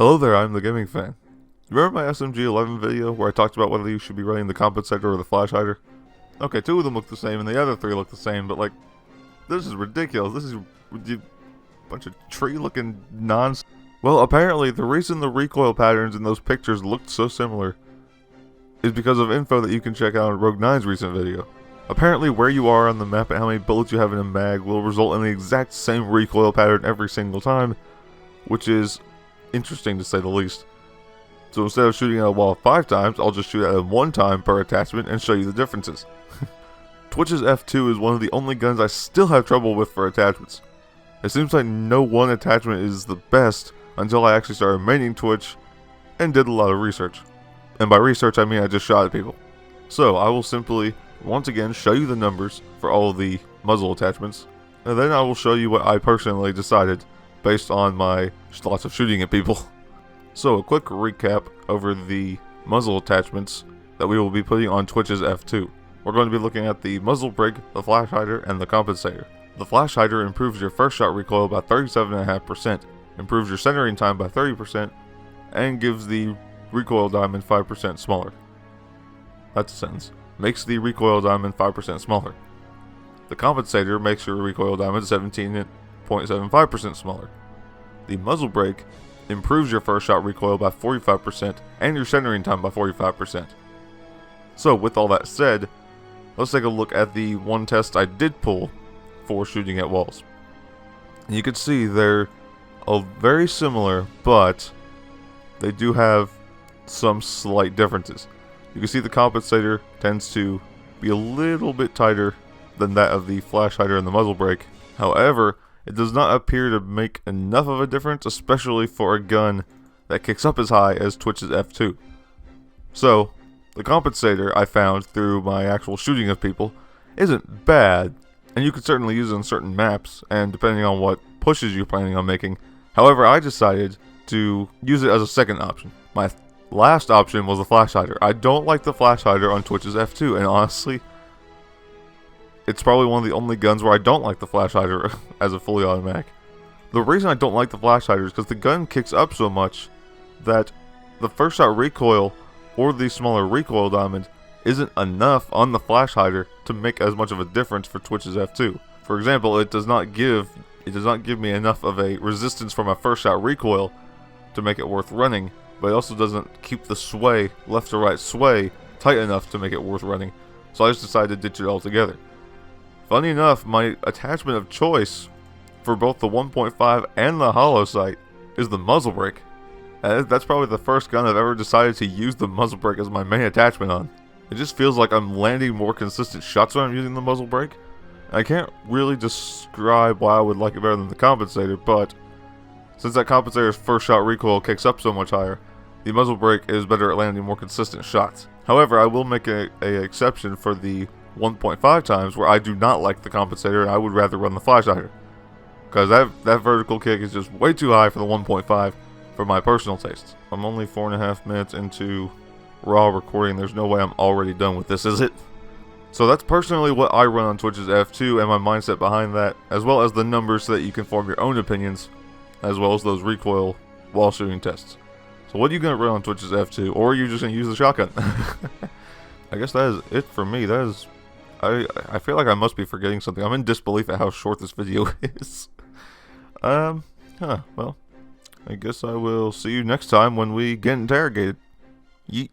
Hello there, I'm the Gaming Fan. Remember my SMG11 video where I talked about whether you should be running the compensator or the flash hider? Okay, two of them look the same and the other three look the same, but like, this is ridiculous. This is a bunch of tree-looking nonsense. Well, apparently the reason the recoil patterns in those pictures looked so similar is because of info that you can check out in Rogue9's recent video. Apparently where you are on the map and how many bullets you have in a mag will result in the exact same recoil pattern every single time, which is interesting to say the least. So instead of shooting at a wall 5 times, I'll just shoot at it 1 time per attachment and show you the differences. Twitch's F2 is one of the only guns I still have trouble with for attachments. It seems like no one attachment is the best until I actually started maining Twitch and did a lot of research. And by research I mean I just shot at people. So I will simply once again show you the numbers for all of the muzzle attachments, and then I will show you what I personally decided based on my lots of shooting at people. So a quick recap over the muzzle attachments that we will be putting on Twitch's F2. We're going to be looking at the muzzle brake, the flash hider, and the compensator. The flash hider improves your first shot recoil by 37.5%, improves your centering time by 30%, and gives the recoil diamond 5% smaller. That's a sentence. Makes the recoil diamond 5% smaller. The compensator makes your recoil diamond 17.75% smaller. The muzzle brake improves your first shot recoil by 45% and your centering time by 45%. So with all that said, let's take a look at the one test I did pull for shooting at walls. And you can see they're very similar, but they do have some slight differences. You can see the compensator tends to be a little bit tighter than that of the flash hider and the muzzle brake. However, it does not appear to make enough of a difference, especially for a gun that kicks up as high as Twitch's F2. So, the compensator I found through my actual shooting of people isn't bad, and you could certainly use it on certain maps, and depending on what pushes you're planning on making. However, I decided to use it as a second option. My last option was the flash hider. I don't like the flash hider on Twitch's F2, and honestly, it's probably one of the only guns where I don't like the flash hider as a fully automatic. The reason I don't like the flash hider is because the gun kicks up so much that the first shot recoil or the smaller recoil diamond isn't enough on the flash hider to make as much of a difference for Twitch's F2. For example, it does not give me enough of a resistance for my first shot recoil to make it worth running, but it also doesn't keep the sway, left to right sway, tight enough to make it worth running. So I just decided to ditch it altogether. Funny enough, my attachment of choice for both the 1.5 and the hollow sight is the muzzle brake. And that's probably the first gun I've ever decided to use the muzzle brake as my main attachment on. It just feels like I'm landing more consistent shots when I'm using the muzzle brake. I can't really describe why I would like it better than the compensator, but since that compensator's first shot recoil kicks up so much higher, the muzzle brake is better at landing more consistent shots. However, I will make a exception for the 1.5 times where I do not like the compensator and I would rather run the flash hider, because that vertical kick is just way too high for the 1.5 for my personal tastes. I'm only 4.5 minutes into raw recording. There's no way I'm already done with this, is it? So that's personally what I run on Twitch's F2 and my mindset behind that, as well as the numbers so that you can form your own opinions, as well as those recoil wall shooting tests. So what are you going to run on Twitch's F2, or are you just going to use the shotgun? I guess that is it for me. That is, I feel like I must be forgetting something. I'm in disbelief at how short this video is. Well, I guess I will see you next time when we get interrogated. Yeet.